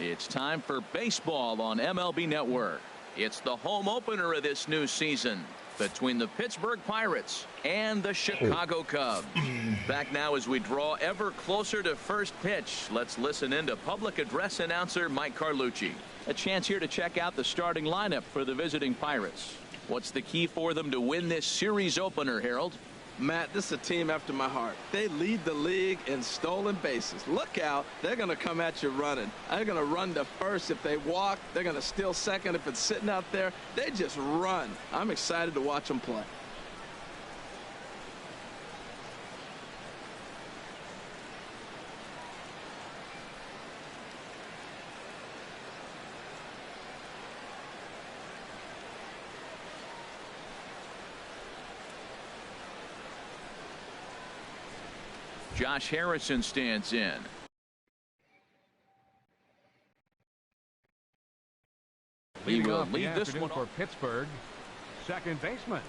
It's time for baseball on MLB Network. It's the home opener of this new season between the Pittsburgh Pirates and the Chicago Cubs. Back now as we draw ever closer to first pitch. Let's listen in to public address announcer Mike Carlucci. A chance here to check out the starting lineup for the visiting Pirates. What's the key for them to win this series opener, Harold? Matt, this is a team after my heart. They lead the league in stolen bases. Look out. They're going to come at you running. They're going to run to first if they walk. They're going to steal second if it's sitting out there. They just run. I'm excited to watch them play. Josh Harrison stands in. He will lead this one for Pittsburgh. Second baseman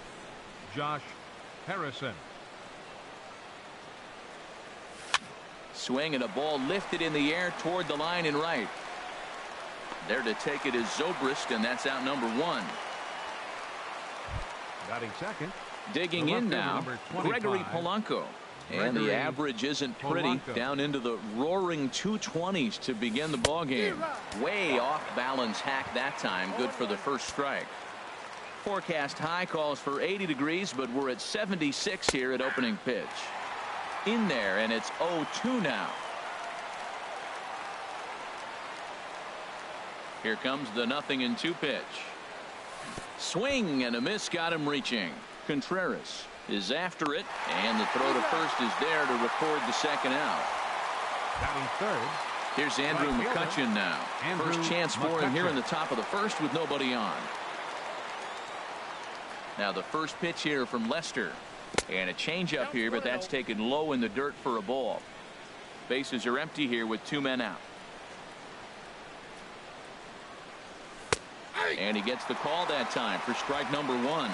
Josh Harrison. Swing and a ball lifted in the air toward the line and right. There to take it is Zobrist, and that's out number one. Batting second. Digging in now, Gregory Polanco. And the average isn't pretty. Down into the roaring 220s to begin the ball game. Way off balance hack that time. Good for the first strike. Forecast high calls for 80 degrees, but we're at 76 here at opening pitch. In there, and it's 0-2 now. Here comes the 0-2 pitch. Swing and a miss got him reaching. Contreras is after it, and the throw to first is there to record the second out. Batting third. Here's Andrew McCutchen now. First chance for him here in the top of the first with nobody on. Now the first pitch here from Lester, and a changeup here, but that's taken low in the dirt for a ball. Bases are empty here with two men out. And he gets the call that time for strike number one.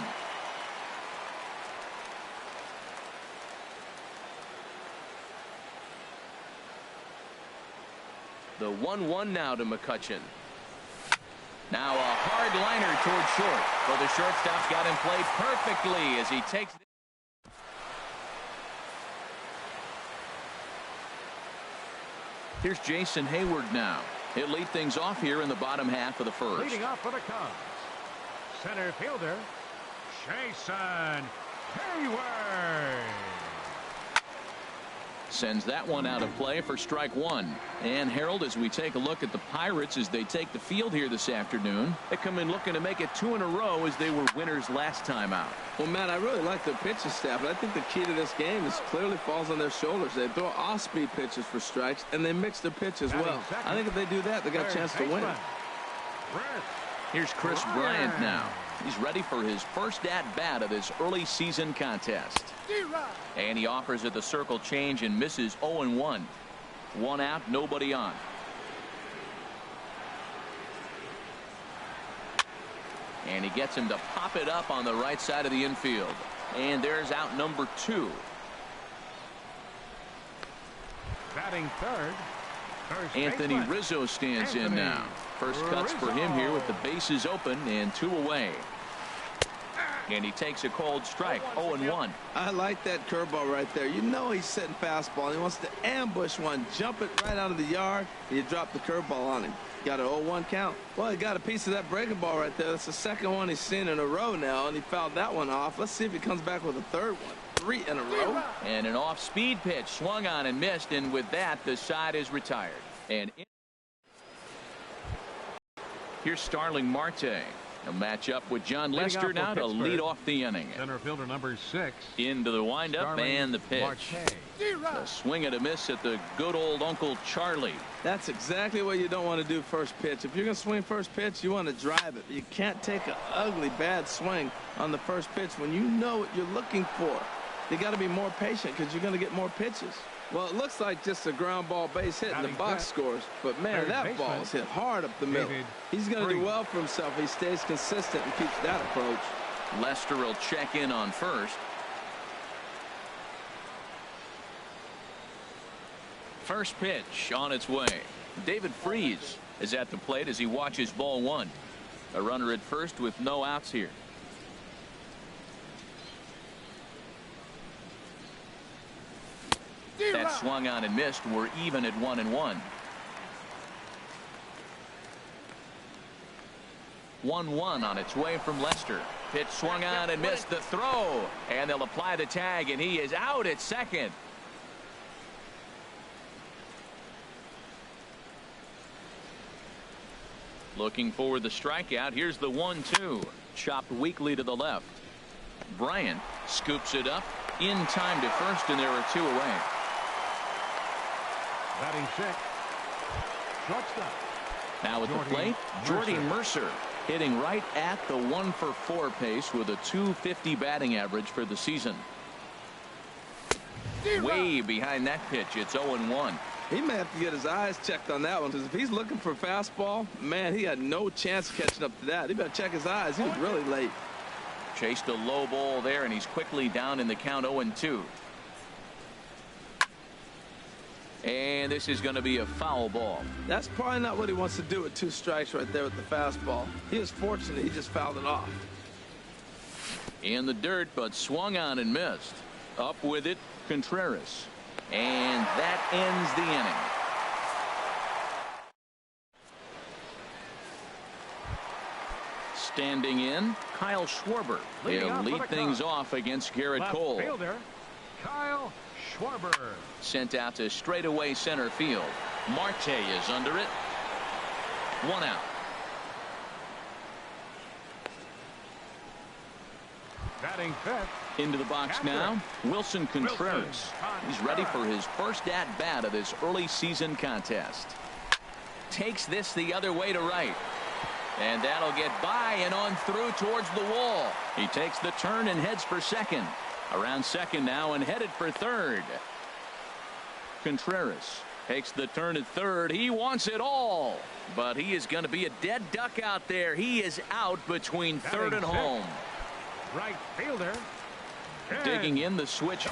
The 1-1 now to McCutchen. Now a hard liner toward short. Well, the shortstop's got him played perfectly as he takes it. Here's Jason Hayward now. He'll lead things off here in the bottom half of the first. Leading off for the Cubs, center fielder Jason Hayward. Sends that one out of play for strike one. And Harold, as we take a look at the Pirates as they take the field here this afternoon, they come in looking to make it 2 in a row as they were winners last time out. Well, Matt, I really like their pitching staff, but I think the key to this game is clearly falls on their shoulders. They throw off-speed pitches for strikes, and they mix their pitch as well. I think if they do that, they got a chance to win. Here's Chris Bryant now. He's ready for his first at-bat of this early season contest. And he offers it the circle change and misses 0-1. One out, nobody on. And he gets him to pop it up on the right side of the infield. And there's out number 2. Batting third. Anthony Rizzo stands in now. First cuts for him here with the bases open and 2 away. And he takes a cold strike. 0-1. I like that curveball right there. You know he's setting fastball. He wants to ambush one, jump it right out of the yard, and you drop the curveball on him. Got an 0-1 count. Well, he got a piece of that breaking ball right there. That's the second one he's seen in a row now, and he fouled that one off. Let's see if he comes back with a third one. 3 in a row. And an off-speed pitch swung on and missed, and with that, the side is retired. And here's Starling Marte. He'll match up with John Lester now to lead off the inning. Center fielder number 6. Into the windup and the pitch. A swing and a miss at the good old Uncle Charlie. That's exactly what you don't want to do first pitch. If you're going to swing first pitch, you want to drive it. You can't take an ugly, bad swing on the first pitch when you know what you're looking for. You got to be more patient because you're going to get more pitches. Well, it looks like just a ground ball base hit in the box scores, but man, that ball is hit hard up the middle. He's going to do well for himself if he stays consistent and keeps that approach. Lester will check in on first. First pitch on its way. David Freese is at the plate as he watches ball one. A runner at first with no outs here. That swung on and missed. We're even at 1-1. 1-1 on its way from Lester. Pitch swung on and missed. The throw, and they'll apply the tag, and he is out at second. Looking for the strikeout. Here's the 1-2. Chopped weakly to the left. Bryant scoops it up in time to first, and there are two away. Batting sixth, shortstop. Now at the plate, Jordy Mercer hitting right at the 1-for-4 pace with a .250 batting average for the season. Way behind that pitch. It's 0-1. He may have to get his eyes checked on that one, because if he's looking for a fastball, man, he had no chance of catching up to that. He better check his eyes. He was really late. Chased a low ball there, and he's quickly down in the count. 0-2. And this is going to be a foul ball. That's probably not what he wants to do with 2 strikes right there with the fastball. He was fortunate he just fouled it off. In the dirt, but swung on and missed. Up with it, Contreras. And that ends the inning. Standing in, Kyle Schwarber. He'll lead things off against Garrett Cole. Left fielder, Kyle Schwarber. Sent out to straightaway center field. Marte is under it. 1 out. Batting fifth. Into the box now, Wilson Contreras. He's ready for his first at-bat of this early season contest. Takes this the other way to right. And that'll get by and on through towards the wall. He takes the turn and heads for second. Around second now and headed for third. Contreras takes the turn at third. He wants it all. But he is going to be a dead duck out there. He is out between third and home. Right fielder. Digging in the switch.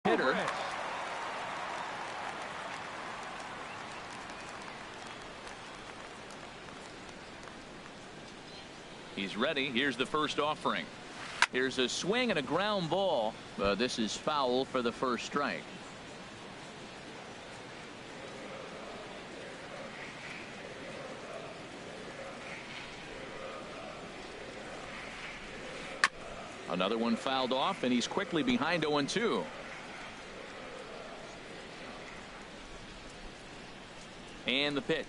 Hitter. He's ready. Here's the first offering. Here's a swing and a ground ball. This is foul for the first strike. Another one fouled off, and he's quickly behind 0-2. And the pitch.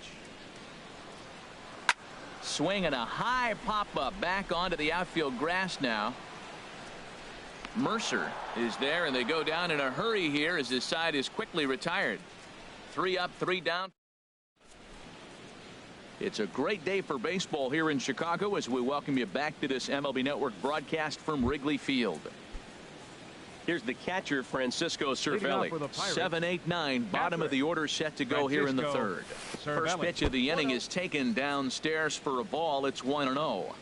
Swing and a high pop-up back onto the outfield grass now. Mercer is there, and they go down in a hurry here as his side is quickly retired. 3 up, 3 down. It's a great day for baseball here in Chicago as we welcome you back to this MLB Network broadcast from Wrigley Field. Here's the catcher, Francisco Cervelli. 7-8-9, bottom of the order set to go here in the third. First pitch of the inning is taken downstairs for a ball. It's 1-0.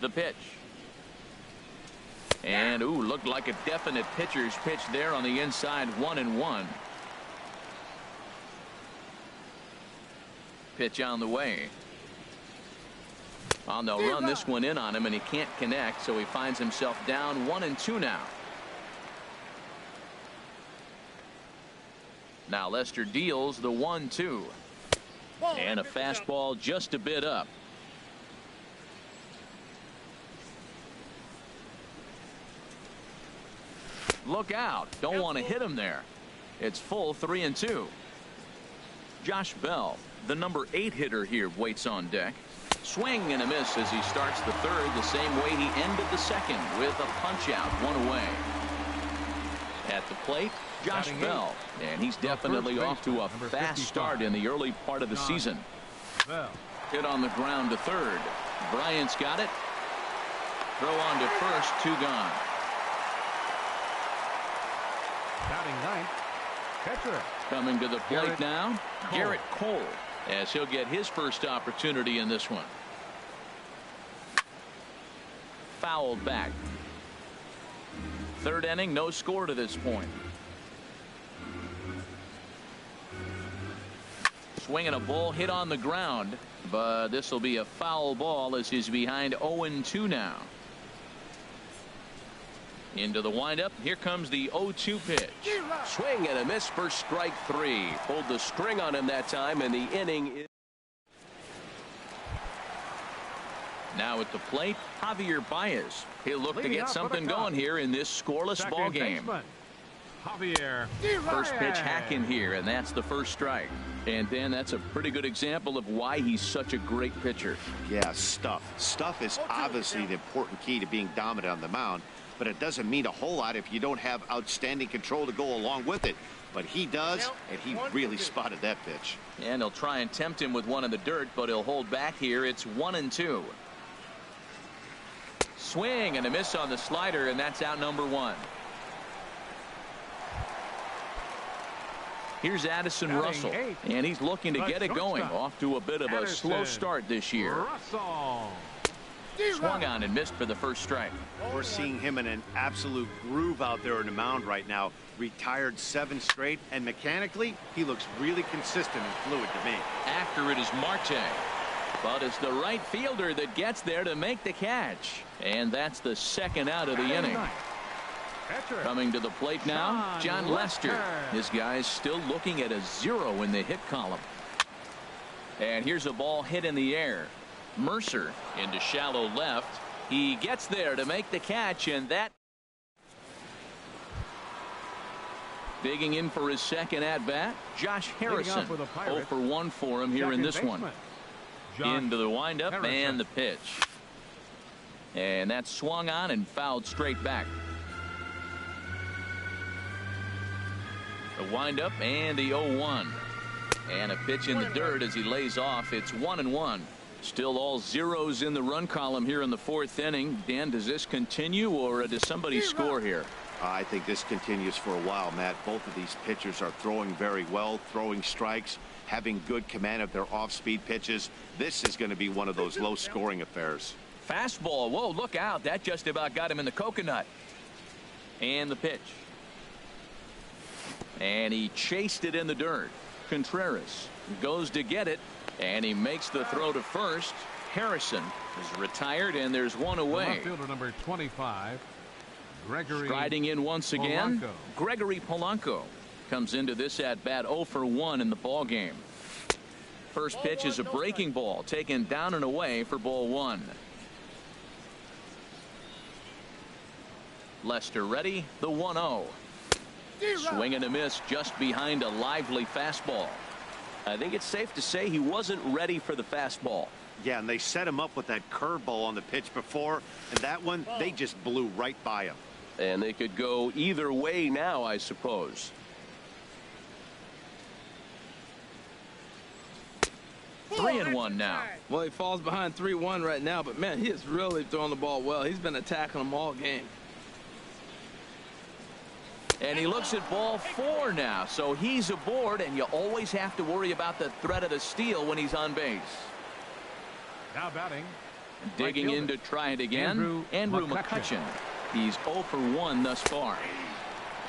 The pitch. And, looked like a definite pitcher's pitch there on the inside. 1-1. Pitch on the way. On the run, this one in on him, and he can't connect, so he finds himself down 1-2 now. Now Lester deals the 1-2. And a fastball just a bit up. Look out. Don't want to hit him there. It's full 3-2. Josh Bell the number 8 hitter here waits on deck. Swing and a miss as he starts the third the same way he ended the second with a punch out, 1 away. At the plate, Josh Bell, and he's definitely off to a fast start in the early part of the season. Hit on the ground to third. Bryant's got it. Throw on to first, 2 gone. Batting ninth, catcher. Coming to the plate now, Garrett Cole, as he'll get his first opportunity in this one. Fouled back. Third inning, no score to this point. Swinging a ball hit on the ground, but this will be a foul ball as he's behind 0-2 now. Into the windup. Here comes the 0-2 pitch. Swing and a miss for strike 3. Pulled the string on him that time, and the inning is. Now at the plate, Javier Baez. He'll look to get something going here in this scoreless ball game. Javier. First pitch hack in here, and that's the first strike. And Dan, that's a pretty good example of why he's such a great pitcher. Yeah, stuff. Stuff is obviously the important key to being dominant on the mound, but it doesn't mean a whole lot if you don't have outstanding control to go along with it. But he does, and he really spotted that pitch. And he'll try and tempt him with one in the dirt, but he'll hold back here. It's 1-2. Swing and a miss on the slider, and that's out number 1. Here's Addison Russell, and he's looking to get it going. Off to a bit of a slow start this year. Russell. Swung on and missed for the first strike. We're seeing him in an absolute groove out there in the mound right now. Retired 7 straight, and mechanically, he looks really consistent and fluid to me. After it is Marte, but it's the right fielder that gets there to make the catch. And that's the second out of the inning. Coming to the plate now, John Lester. This guy's still looking at a 0 in the hit column. And here's a ball hit in the air. Mercer into shallow left. He gets there to make the catch, and that. Digging in for his second at bat, Josh Harrison. 0 for 1 for him here in this one. Into the windup and the pitch. And that swung on and fouled straight back. The windup and the 0-1. And a pitch in the dirt as he lays off. It's 1-1. Still all zeros in the run column here in the 4th inning. Dan, does this continue, or does somebody score here? I think this continues for a while, Matt. Both of these pitchers are throwing very well, throwing strikes, having good command of their off-speed pitches. This is going to be one of those low-scoring affairs. Fastball. Whoa, look out. That just about got him in the coconut. And the pitch. And he chased it in the dirt. Contreras goes to get it, and he makes the throw to first. Harrison is retired, and there's 1 away. Left fielder number 25, Gregory. Striding in once again, Polanco. Gregory Polanco comes into this at bat 0 for 1 in the ball game. First pitch is a breaking ball taken down and away for ball 1. Lester ready, the 1-0. Swing and a miss just behind a lively fastball. I think it's safe to say he wasn't ready for the fastball. Yeah, and they set him up with that curveball on the pitch before, and that one, they just blew right by him. And they could go either way now, I suppose. Three and one now. Well, he falls behind 3-1 right now, but man, he is really throwing the ball well. He's been attacking them all game. And he looks at ball 4 now, so he's aboard, and you always have to worry about the threat of the steal when he's on base. Now batting. Digging in to try it again, Andrew McCutchen. He's 0 for 1 thus far.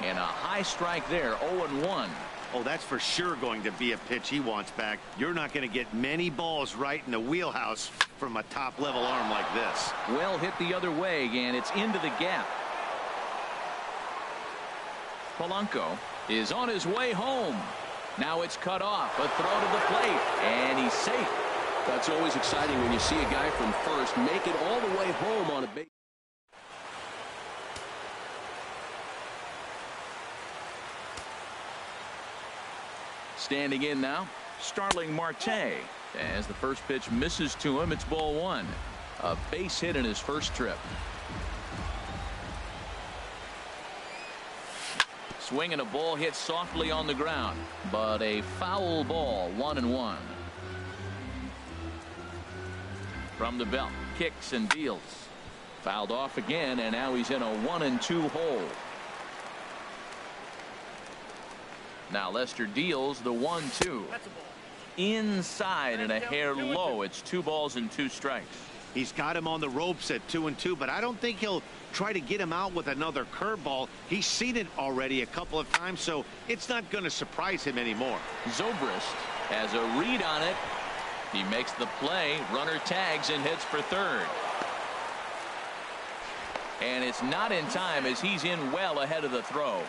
And a high strike there, 0-1. Oh, that's for sure going to be a pitch he wants back. You're not going to get many balls right in the wheelhouse from a top-level arm like this. Well hit the other way, and it's into the gap. Polanco is on his way home. Now it's cut off. A throw to the plate, and he's safe. That's always exciting when you see a guy from first make it all the way home on a base. Standing in now, Starling Marte. As the first pitch misses to him, it's ball one. A base hit in his first trip. Swinging a ball hit softly on the ground, but a foul ball, 1-1. From the belt, kicks and deals. Fouled off again, and now he's in a 1-2 hole. Now Lester deals the 1-2. Inside and a hair low. It's 2 balls and 2 strikes. He's got him on the ropes at 2-2, but I don't think he'll try to get him out with another curveball. He's seen it already a couple of times, so it's not going to surprise him anymore. Zobrist has a read on it. He makes the play. Runner tags and hits for third. And it's not in time as he's in well ahead of the throw.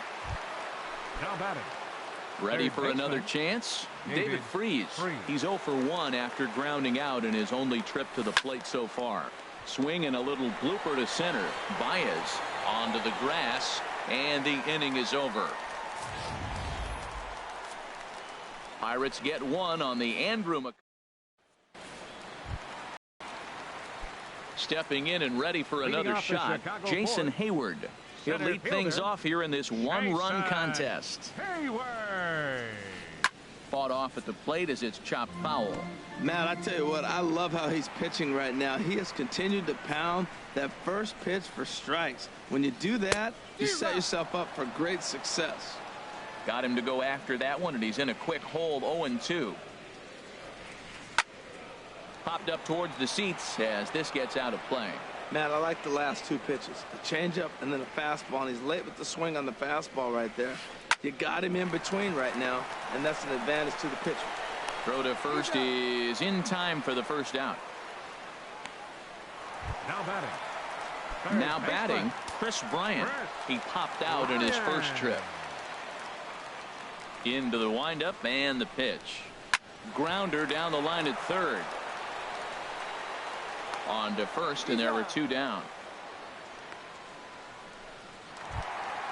Now batting. Ready for another chance? David Freese. He's 0 for 1 after grounding out in his only trip to the plate so far. Swing and a little blooper to center. Baez onto the grass, and the inning is over. Pirates get one on the Andrew. Stepping in and ready for another shot, Jason Hayward. He'll lead things off here in this one-run contest. Hayward. Fought off at the plate as it's chopped foul. Matt, I tell you what, I love how he's pitching right now. He has continued to pound that first pitch for strikes. When you do that, you set yourself up for great success. Got him to go after that one, and he's in a quick hole, 0-2. Popped up towards the seats as this gets out of play. Matt, I like the last 2 pitches. The changeup and then a fastball, and he's late with the swing on the fastball right there. You got him in between right now, and that's an advantage to the pitcher. Throw to first is in time for the first out. Now batting. Now batting, Chris Bryant. He popped out in his first trip. Into the windup and the pitch. Grounder down the line at third. On to first, and there were 2 down.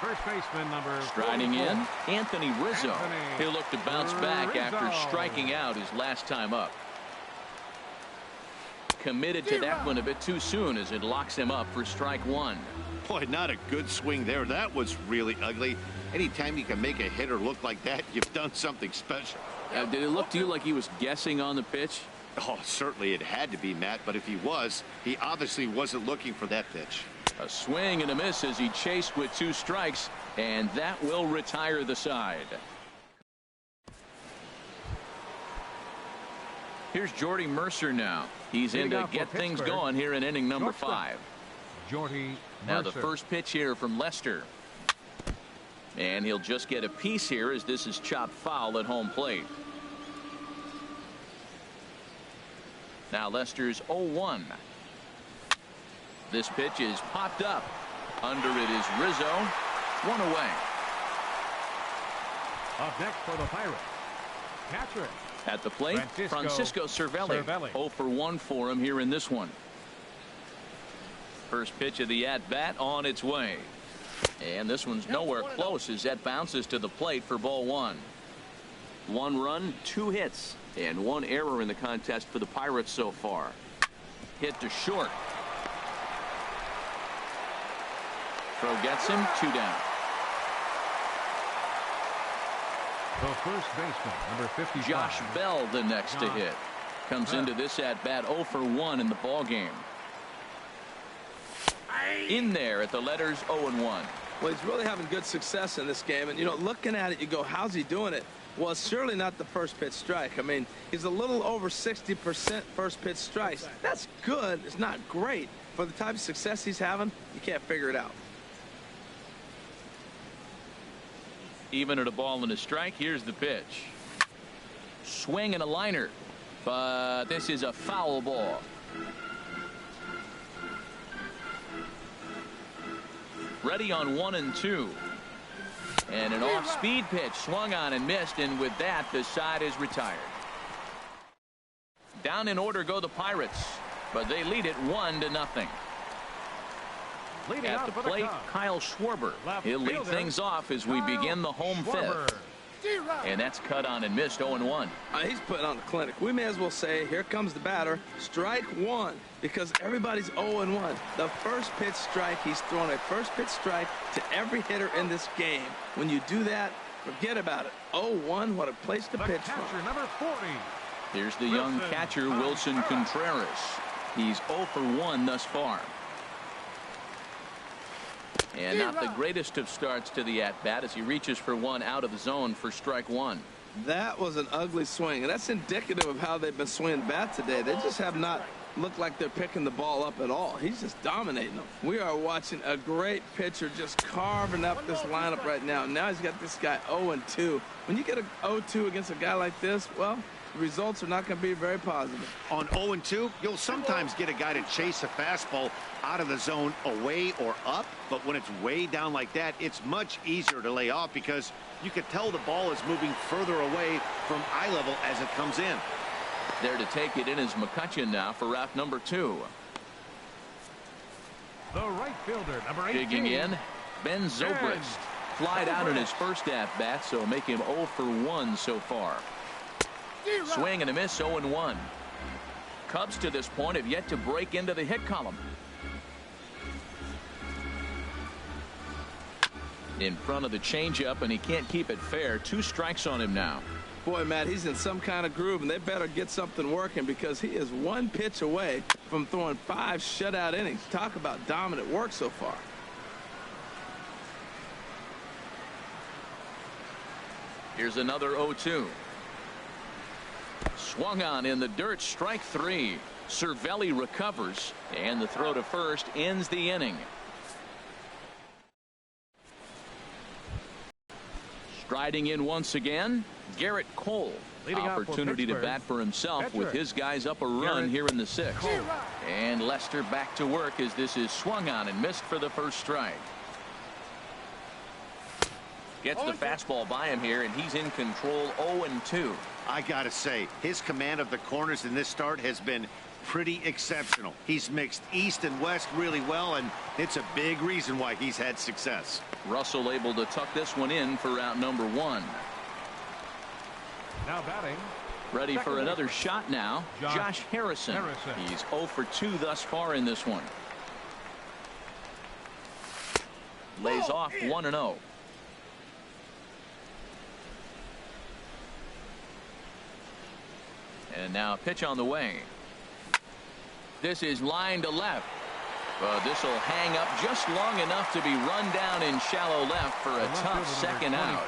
First baseman number Striding 44. in, Anthony Rizzo. He'll look to bounce back after striking out his last time up. Committed to that one a bit too soon as it locks him up for strike 1. Boy, not a good swing there. That was really ugly. Anytime you can make a hitter look like that, you've done something special. Did it look to you like he was guessing on the pitch? Oh, certainly it had to be, Matt, but if he was, he obviously wasn't looking for that pitch. A swing and a miss as he chased with 2 strikes, and that will retire the side. Here's Jordy Mercer now. He's in to get things going here in inning number 5. Jordy Now Mercer. the first pitch here from Lester. And he'll just get a piece here as this is chopped foul at home plate. Now Lester's 0-1. This pitch is popped up. Under it is Rizzo. 1 away. Up next for the Pirates, catcher. At the plate, Francisco Cervelli. 0 for 1 for him here in this one. First pitch of the at-bat on its way. And this one's nowhere close as that bounces to the plate for ball 1. 1 run, 2 hits, and 1 error in the contest for the Pirates so far. Hit to short. Throw gets him, 2 down. The first baseman, number 55. Josh Bell the next to hit. Comes into this at bat 0 for 1 in the ball game. In there at the letters 0-1. Well, he's really having good success in this game, and you know, looking at it, you go, how's he doing it? Well, it's surely not the first pitch strike. I mean, he's a little over 60% first pitch strikes. That's good. It's not great. For the type of success he's having, you can't figure it out. Even at a ball and a strike, here's the pitch. Swing and a liner, but this is a foul ball. Ready on 1 and 2. And an off-speed pitch swung on and missed, and with that, the side is retired. Down in order go the Pirates, but they lead it 1-0. Leading At off the for plate, Cubs, Kyle Schwarber. left He'll lead fielder, things off as we Kyle begin the home Schwarber. fifth. And that's cut on and missed. 0-1. He's putting on a clinic. We may as well say, here comes the batter. Strike one, because everybody's 0-1. The first pitch strike, he's thrown a first pitch strike to every hitter in this game. When you do that, forget about it. 0-1, what a place to pitch from. Number 40. Here's the young catcher, Wilson Contreras. He's 0 for 1 thus far. And not the greatest of starts to the at-bat as he reaches for one out of the zone for strike one. That was an ugly swing, and that's indicative of how they've been swinging the bat today. They just have not looked like they're picking the ball up at all. He's just dominating them. We are watching a great pitcher just carving up this lineup right now. Now he's got this guy 0-2. When you get a 0-2 against a guy like this, well, the results are not going to be very positive. On 0-2, you'll sometimes get a guy to chase a fastball out of the zone away or up, but when it's way down like that, it's much easier to lay off because you can tell the ball is moving further away from eye level as it comes in. There to take it in is McCutcheon now for route number 2. The right fielder, number 18. Digging in, Ben Zobrist. Flied out in his first at-bat, so make him 0 for 1 so far. Swing and a miss, 0-1. Cubs to this point have yet to break into the hit column. In front of the changeup, and he can't keep it fair. 2 strikes on him now. Boy, Matt, he's in some kind of groove, and they better get something working because he is 1 pitch away from throwing 5 shutout innings. Talk about dominant work so far. Here's another 0-2. Swung on in the dirt, strike 3. Cervelli recovers, and the throw to first ends the inning. Striding in once again, Garrett Cole. Opportunity to bat for himself with his guys up a run here in the 6th. And Lester back to work as this is swung on and missed for the first strike. Gets the fastball by him here, and he's in control. 0-2. I gotta say, his command of the corners in this start has been pretty exceptional. He's mixed east and west really well, and it's a big reason why he's had success. Russell able to tuck this one in for route number 1. Now batting. Ready for another shot now. Josh Harrison. He's 0 for 2 thus far in this one. Lays off 1-0. And now a pitch on the way. This is line to left. This will hang up just long enough to be run down in shallow left for a tough second out.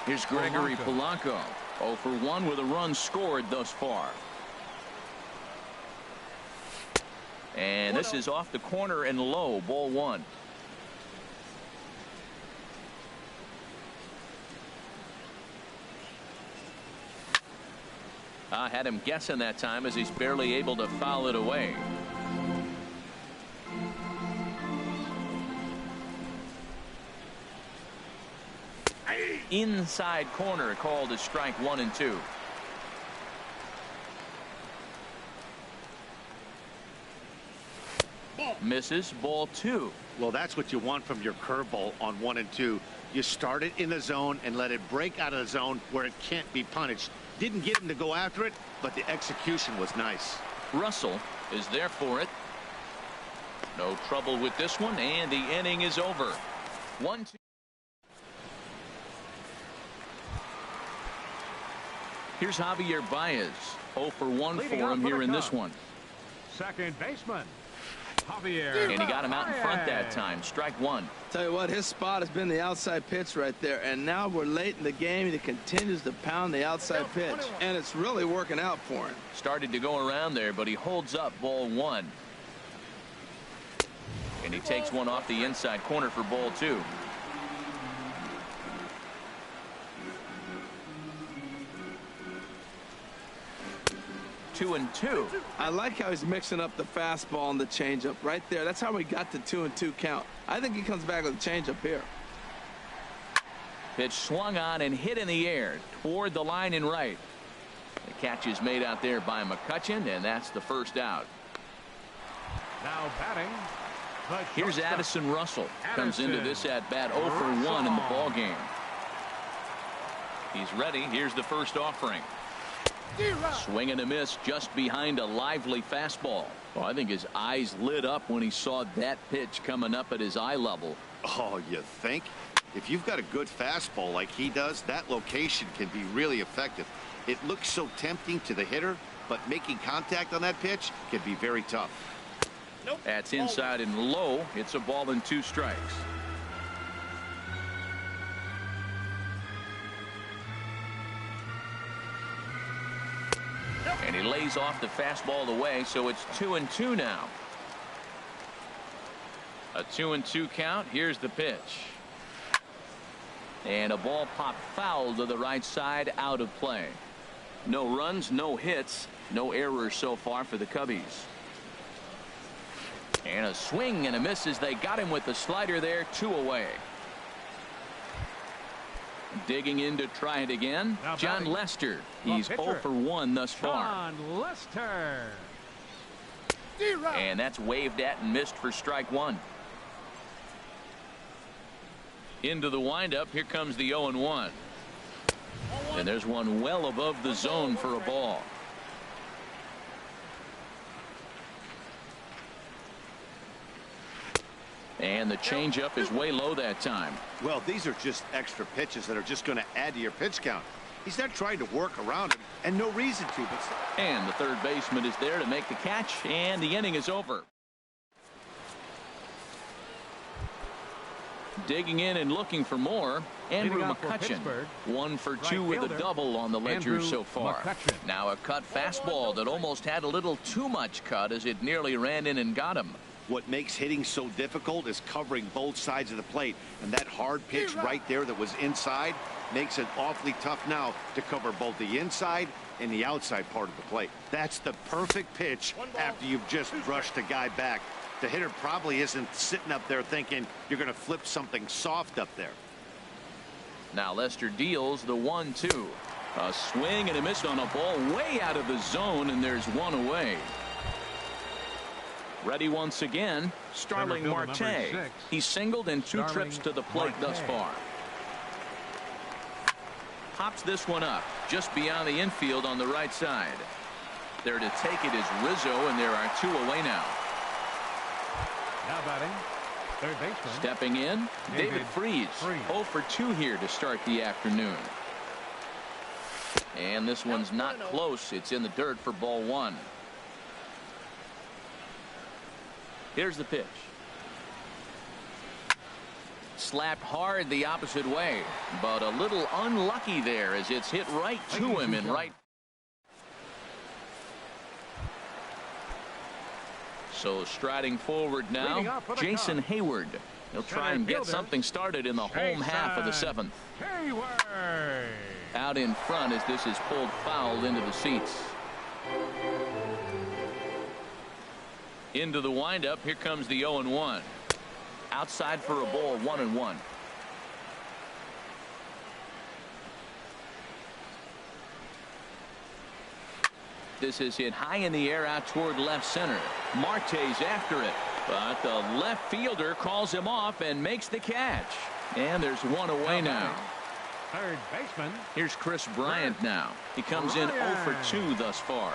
Here's Gregory Polanco. 0 for 1 with a run scored thus far. And this is off the corner and low. Ball 1. I had him guessing that time as he's barely able to foul it away. Inside corner called as strike 1 and 2. Misses, ball 2. Well, that's what you want from your curveball on 1 and 2. You start it in the zone and let it break out of the zone where it can't be punished. Didn't get him to go after it, but the execution was nice. Russell is there for it. No trouble with this one, and the inning is over. 1-2. Here's Javier Baez. 0 for 1 for him here in this one. Second baseman, Javier. And he got him out in front that time. Strike 1. Tell you what, his spot has been the outside pitch right there, and now we're late in the game and he continues to pound the outside pitch, and it's really working out for him. Started to go around there, but he holds up. Ball 1. And he takes one off the inside corner for ball 2. Two and 2. I like how he's mixing up the fastball and the changeup right there. That's how we got the 2-2 count. I think he comes back with a changeup here. Pitch swung on and hit in the air toward the line and right. The catch is made out there by McCutcheon, and that's the first out. Now batting. Here's Addison Russell. Comes into this at bat 0 for 1 in the ball game. He's ready. Here's the first offering. Swing and a miss just behind a lively fastball. Well, I think his eyes lit up when he saw that pitch coming up at his eye level. Oh, you think? If you've got a good fastball like he does, that location can be really effective. It looks so tempting to the hitter, but making contact on that pitch can be very tough. That's inside and low. It's a ball and 2 strikes. And he lays off the fastball away, so it's 2-2 now. A 2-2 count. Here's the pitch. And a ball popped foul to the right side, out of play. No runs, no hits, no errors so far for the Cubbies. And a swing and a miss as they got him with the slider there, 2 away. Digging in to try it again, John Lester. He's 0 for 1 thus far. John Lester. And that's waved at and missed for strike 1. Into the windup. Here comes the 0-1. And there's one well above the zone for a ball. And the changeup is way low that time. Well, these are just extra pitches that are just going to add to your pitch count. He's not trying to work around him, and no reason to. And the third baseman is there to make the catch, and the inning is over. Digging in and looking for more, Andrew McCutcheon. 1 for 2 with a double on the ledger so far. Now a cut fastball that almost had a little too much cut as it nearly ran in and got him. What makes hitting so difficult is covering both sides of the plate, and that hard pitch right there that was inside makes it awfully tough now to cover both the inside and the outside part of the plate. That's the perfect pitch after you've just brushed a guy back. The hitter probably isn't sitting up there thinking you're going to flip something soft up there. Now Lester deals the 1-2. A swing and a miss on a ball way out of the zone, and there's 1 away. Ready once again, Starling Marte. He's singled in 2 trips to the plate thus far. Pops this one up just beyond the infield on the right side. There to take it is Rizzo, and there are 2 away now. Now batting, third baseman. Stepping in, David Freese. 0 for 2 here to start the afternoon. And this one's not close. It's in the dirt for ball 1. Here's the pitch. Slapped hard the opposite way, but a little unlucky there as it's hit right to him in right. So striding forward now, Jason Hayward. He'll try and get something started in the home half of the 7th. Out in front as this is pulled foul into the seats. Into the windup. Here comes the 0-1. Outside for a ball, 1-1. This is hit high in the air out toward left center. Marte's after it, but the left fielder calls him off and makes the catch. And there's 1 away now. Third baseman. Here's Chris Bryant now. He comes in 0 for 2 thus far.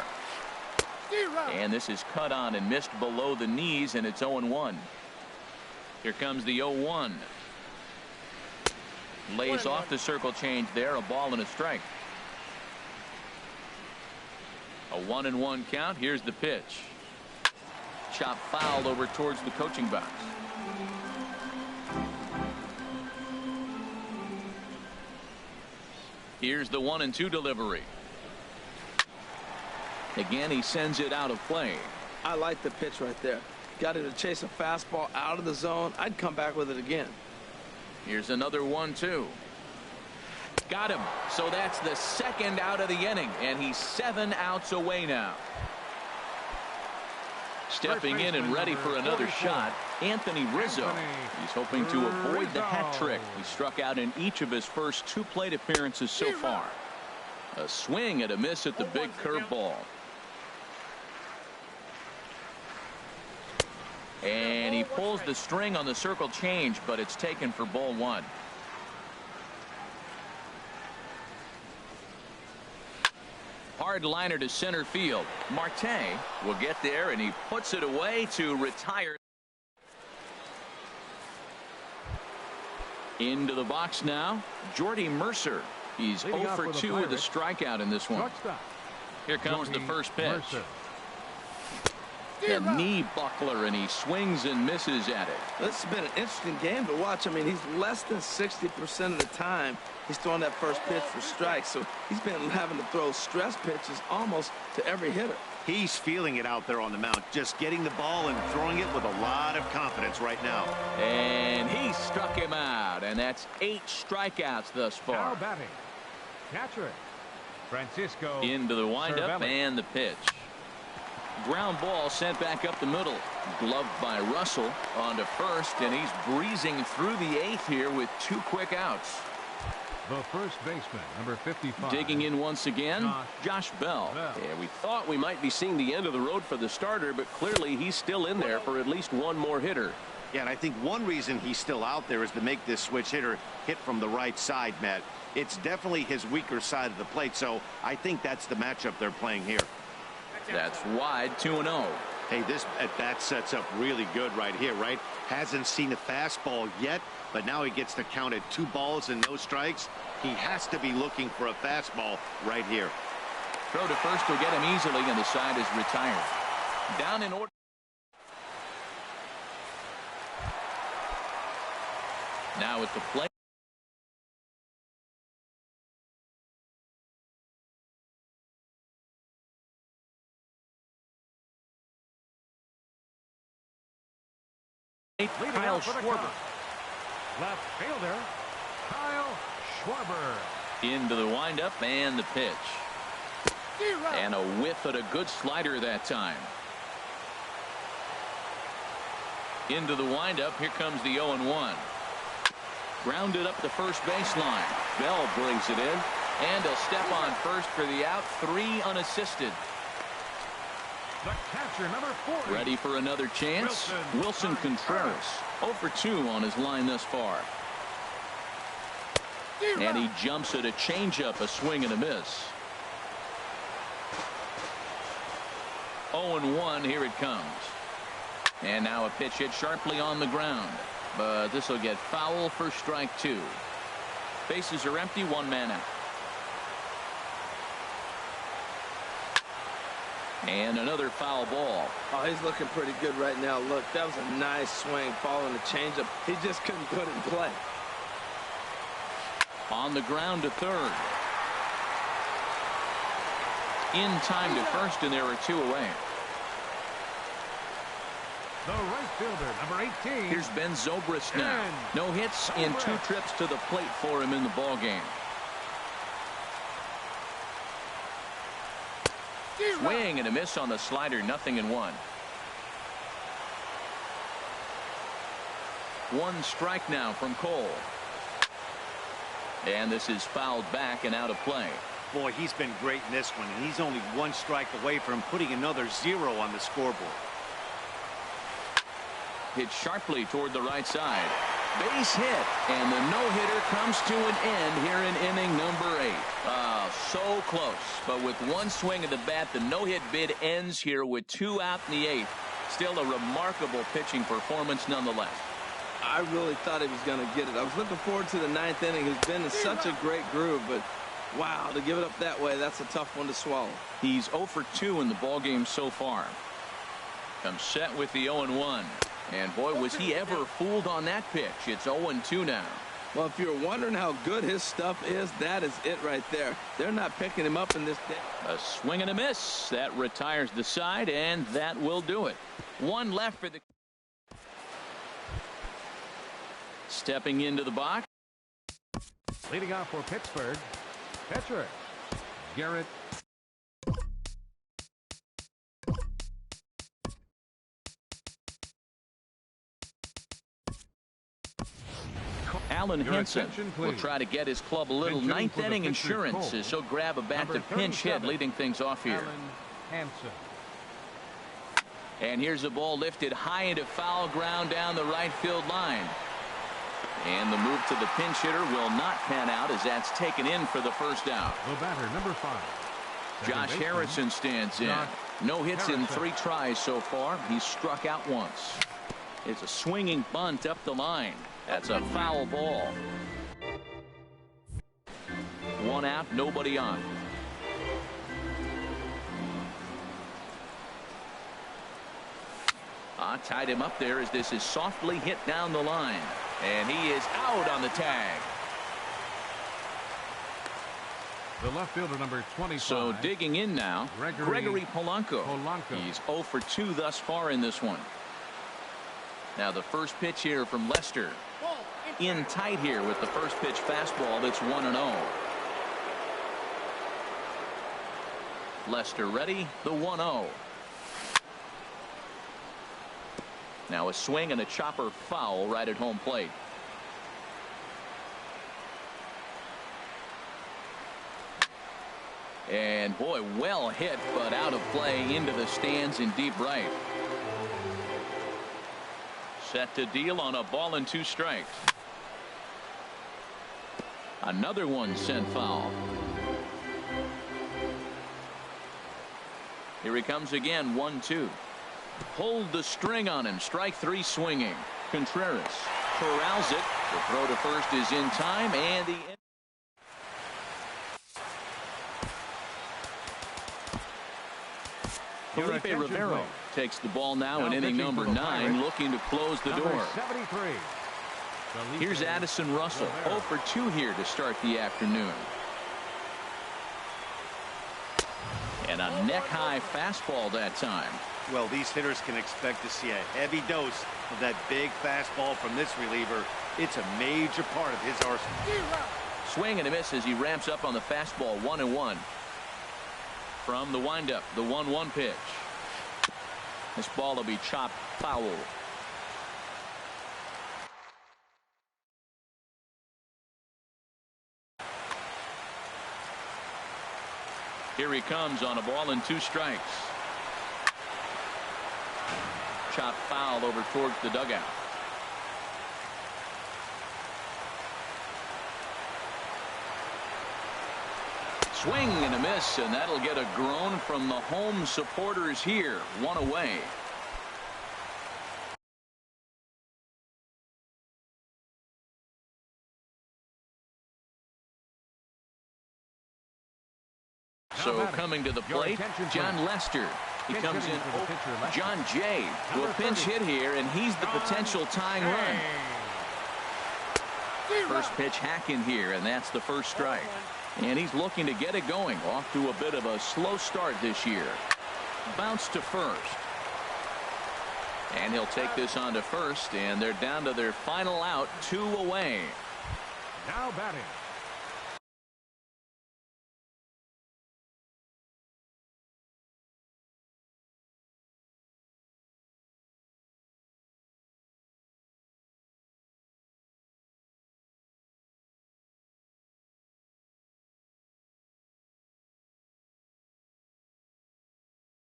And this is cut on and missed below the knees, and it's 0-1. Here comes the 0-1. Lays off the circle change there, a ball and a strike. A 1-1 count. Here's the pitch. Chop foul over towards the coaching box. Here's the 1-2 delivery. Again, he sends it out of play. I like the pitch right there. Got it to chase a fastball out of the zone. I'd come back with it again. Here's another 1-2. Got him. So that's the 2nd out of the inning, and he's 7 outs away now. Stepping in and ready for another shot, Anthony Rizzo. He's hoping to avoid the hat trick. He struck out in each of his first 2 plate appearances so far. A swing and a miss at the big curveball. And he pulls the string on the circle change, but it's taken for ball 1. hard liner to center field. Marte will get there, and he puts it away to retire. Into the box now, Jordy Mercer. He's 0 for 2 with a strikeout in this one. Here comes the first pitch. A knee buckler, and he swings and misses at it. This has been an interesting game to watch. I mean, he's less than 60% of the time he's throwing that first pitch for strikes. So he's been having to throw stress pitches almost to every hitter. He's feeling it out there on the mound, just getting the ball and throwing it with a lot of confidence right now. And he struck him out, and that's 8 strikeouts thus far. Now batting, catcher Francisco. Into the windup and the pitch. Ground ball sent back up the middle. Gloved by Russell on to first, and he's breezing through the 8th here with 2 quick outs. The first baseman, number 55. Digging in once again, Josh Bell. Yeah, we thought we might be seeing the end of the road for the starter, but clearly he's still in there for at least one more hitter. Yeah, and I think one reason he's still out there is to make this switch hitter hit from the right side, Matt. It's definitely his weaker side of the plate, so I think that's the matchup they're playing here. That's wide, 2-0. Hey, this at-bat sets up really good right here, right? Hasn't seen a fastball yet, but now he gets to count at 2 balls and no strikes. He has to be looking for a fastball right here. Throw to first will get him easily, and the side is retired. Down in order. Now at the plate. Kyle Schwarber. Left fielder, Kyle Schwarber. Into the windup and the pitch. And a whiff at a good slider that time. Into the windup. Here comes the 0-1. Grounded up the first baseline. Bell brings it in. And a step on first for the out. 3 unassisted. The catcher, number 40. Ready for another chance. Wilson Contreras 0 for 2 on his line thus far. And he jumps at a changeup, a swing and a miss. 0-1, here it comes. And now a pitch hit sharply on the ground. But this will get foul for strike 2. Bases are empty, 1 man out. And another foul ball. Oh, he's looking pretty good right now. Look, that was a nice swing following the changeup. He just couldn't put it in play. On the ground to third. In time to first, and there are 2 away. The right fielder, number 18. Here's Ben Zobrist now. No hits in 2 trips to the plate for him in the ballgame. Swing and a miss on the slider, 0-1. 1 strike now from Cole. And this is fouled back and out of play. Boy, he's been great in this one, and he's only 1 strike away from putting another 0 on the scoreboard. Hit sharply toward the right side. Base hit, and the no-hitter comes to an end here in inning number 8. So close, but with 1 swing of the bat, the no-hit bid ends here with 2 out in the 8th. Still a remarkable pitching performance nonetheless. I really thought he was going to get it. I was looking forward to the 9th inning. He's been in such a great groove, but wow, to give it up that way, that's a tough one to swallow. He's 0 for 2 in the ballgame so far. Comes set with the 0-1. And boy, was he ever fooled on that pitch. It's 0-2 now. Well, if you're wondering how good his stuff is, that is it right there. They're not picking him up in this day. A swing and a miss. That retires the side, and that will do it. 1 left for the... Stepping into the box. Leading off for Pittsburgh, pitcher Garrett. Alan Henson will try to get his club a little 9th inning insurance as he'll grab a bat to pinch hit, leading things off here. And here's a ball lifted high into foul ground down the right field line. And the move to the pinch hitter will not pan out as that's taken in for the first out. The batter, number 5. Josh Harrison stands in. No hits in 3 tries so far. He's struck out once. It's a swinging bunt up the line. That's a foul ball. 1 out, nobody on. Tied him up there as this is softly hit down the line. And he is out on the tag. The left fielder, number 25. So digging in now, Gregory Polanco. He's 0 for 2 thus far in this one. Now the first pitch here from Lester. In tight here with the first pitch fastball that's 1-0. Lester ready, the 1-0. Now a swing and a chopper foul right at home plate. And boy, well hit, but out of play into the stands in deep right. Set to deal on a ball and 2 strikes. Another one sent foul. Here he comes again, 1-2. Pulled the string on him. Strike 3 swinging. Contreras corrals it. The throw to first is in time, and the Felipe Rivero takes the ball now in inning number 9, looking to close the door. 73. Here's Addison Russell, 0 for 2 here to start the afternoon. And a neck-high fastball that time. Well, these hitters can expect to see a heavy dose of that big fastball from this reliever. It's a major part of his arsenal. Swing and a miss as he ramps up on the fastball. 1-1. From the windup, the 1-1 pitch. This ball will be chopped foul. Here he comes on a ball and 2 strikes. Chopped foul over towards the dugout. Swing and a miss, and that'll get a groan from the home supporters here. 1 away. So coming to the plate, John Lester. He comes in. John Jay to a pinch hit here, and he's the potential tying run. First pitch hack in here, and that's the first strike. And he's looking to get it going. Off to a bit of a slow start this year. Bounce to first. And he'll take this on to first, and they're down to their final out, 2 away. Now batting.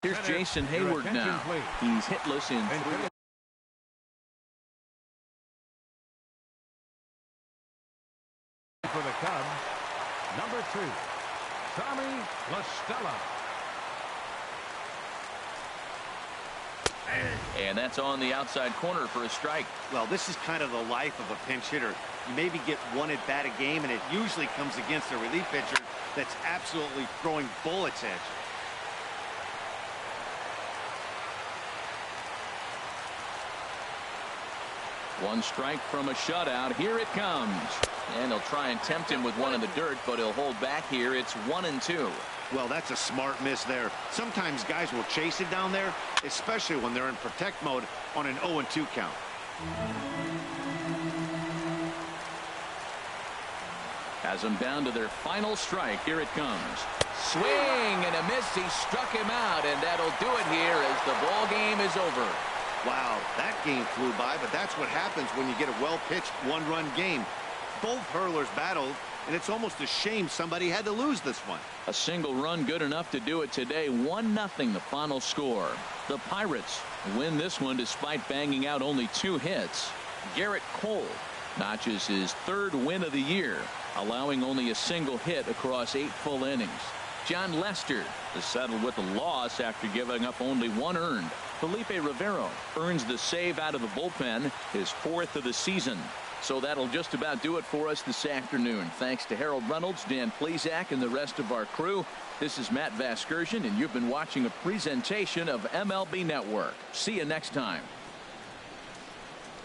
Here's Jason Hayward now. He's hitless in 3. For the Cubs, number 2, Tommy La Stella. And that's on the outside corner for a strike. Well, this is kind of the life of a pinch hitter. You maybe get 1 at bat a game, and it usually comes against a relief pitcher that's absolutely throwing bullets at you. One strike from a shutout. Here it comes. And they'll try and tempt him with one in the dirt, but he'll hold back here. It's 1-2. Well, that's a smart miss there. Sometimes guys will chase it down there, especially when they're in protect mode on an 0-2 count. Has them down to their final strike. Here it comes. Swing and a miss. He struck him out, and that'll do it here as the ball game is over. Wow, that game flew by, but that's what happens when you get a well-pitched 1-run game. Both hurlers battled, and it's almost a shame somebody had to lose this one. A single run good enough to do it today. 1-0 the final score. The Pirates win this one despite banging out only 2 hits. Garrett Cole notches his 3rd win of the year, allowing only a single hit across 8 full innings. John Lester to settle with a loss after giving up only 1 earned. Felipe Rivero earns the save out of the bullpen, his 4th of the season. So that'll just about do it for us this afternoon. Thanks to Harold Reynolds, Dan Plesac, and the rest of our crew. This is Matt Vasgersian, and you've been watching a presentation of MLB Network. See you next time.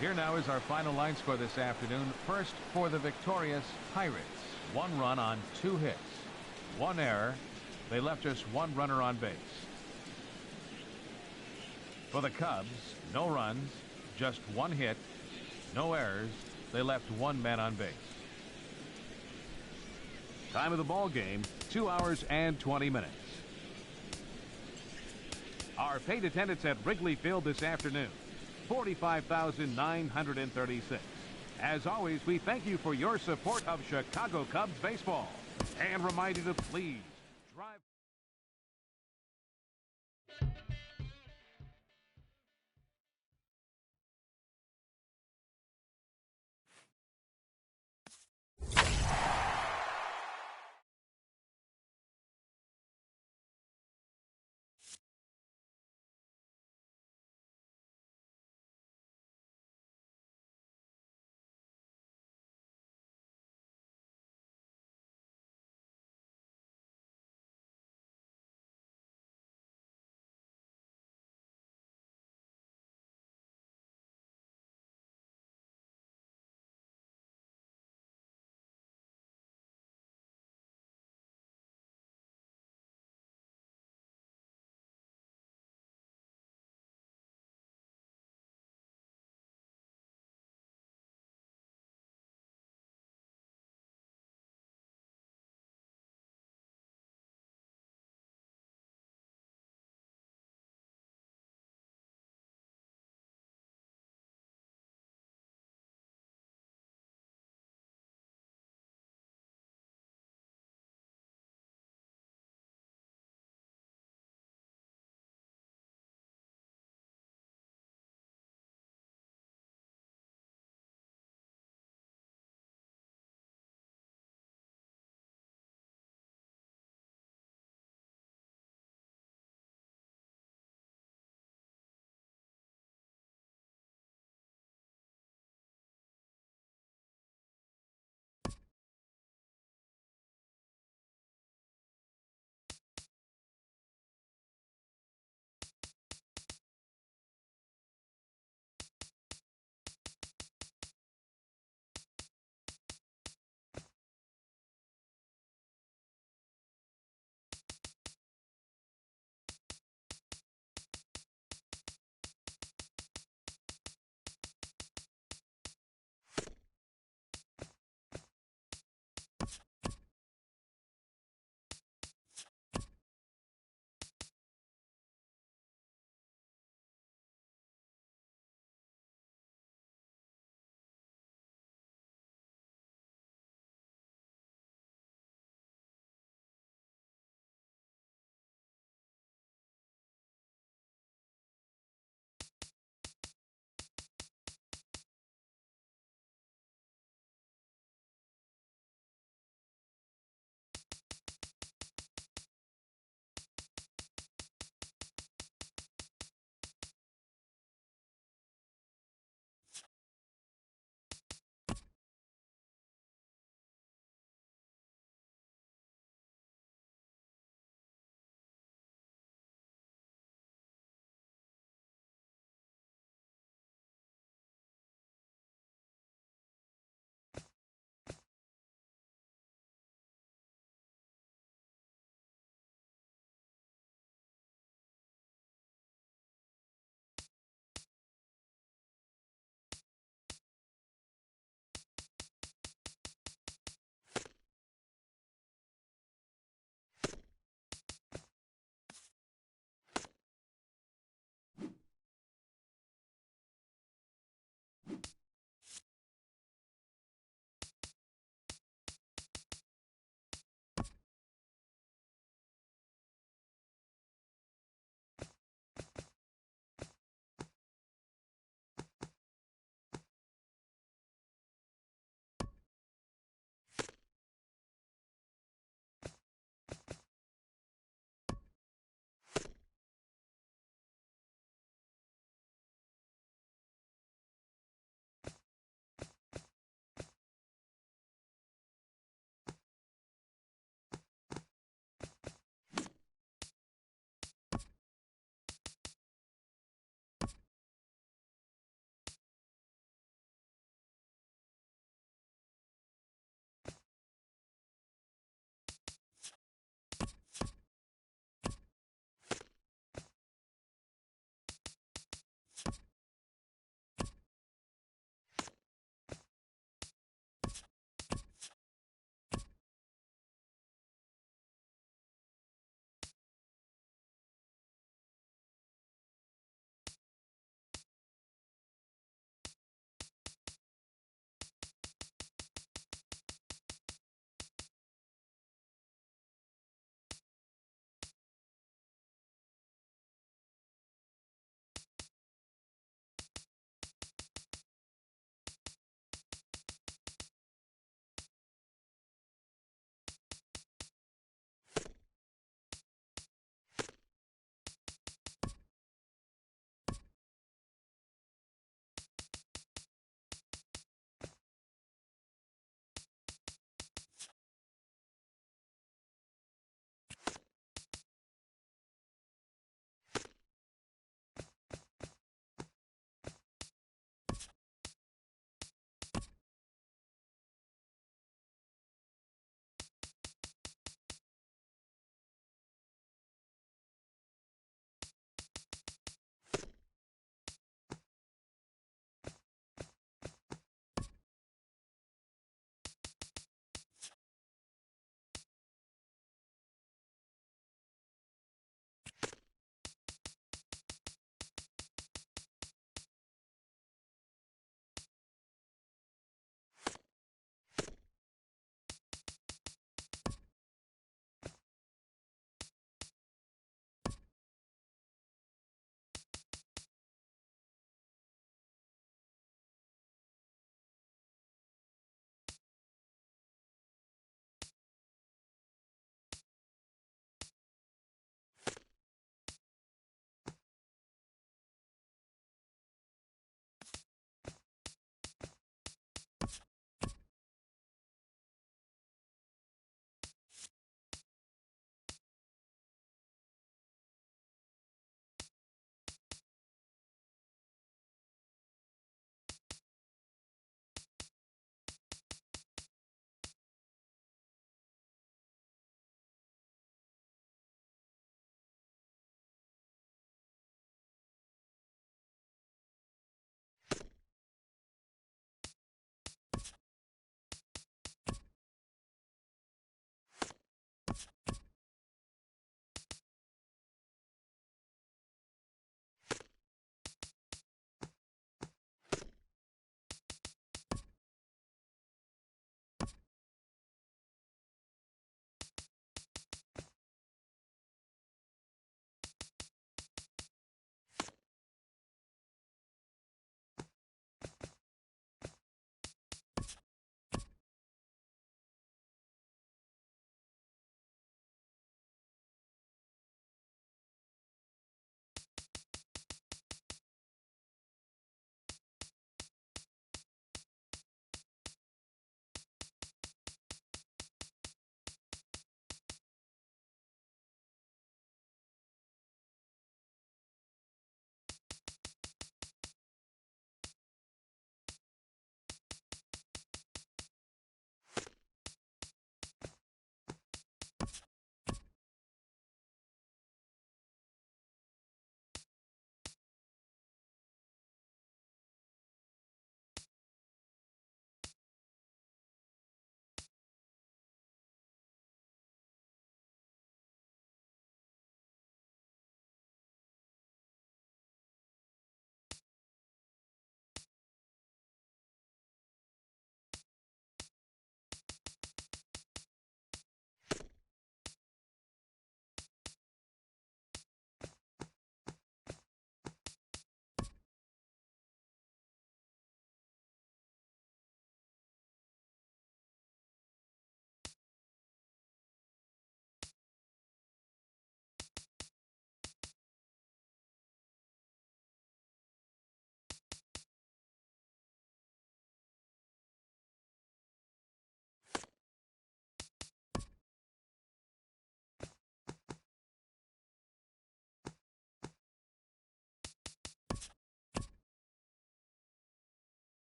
Here now is our final line score this afternoon. First, for the victorious Pirates, 1 run on 2 hits, 1 error. They left just 1 runner on base. For the Cubs, no runs, just 1 hit, no errors. They left 1 man on base. Time of the ball game, 2 hours and 20 minutes. Our paid attendance at Wrigley Field this afternoon, 45,936. As always, we thank you for your support of Chicago Cubs baseball and remind you to please drive.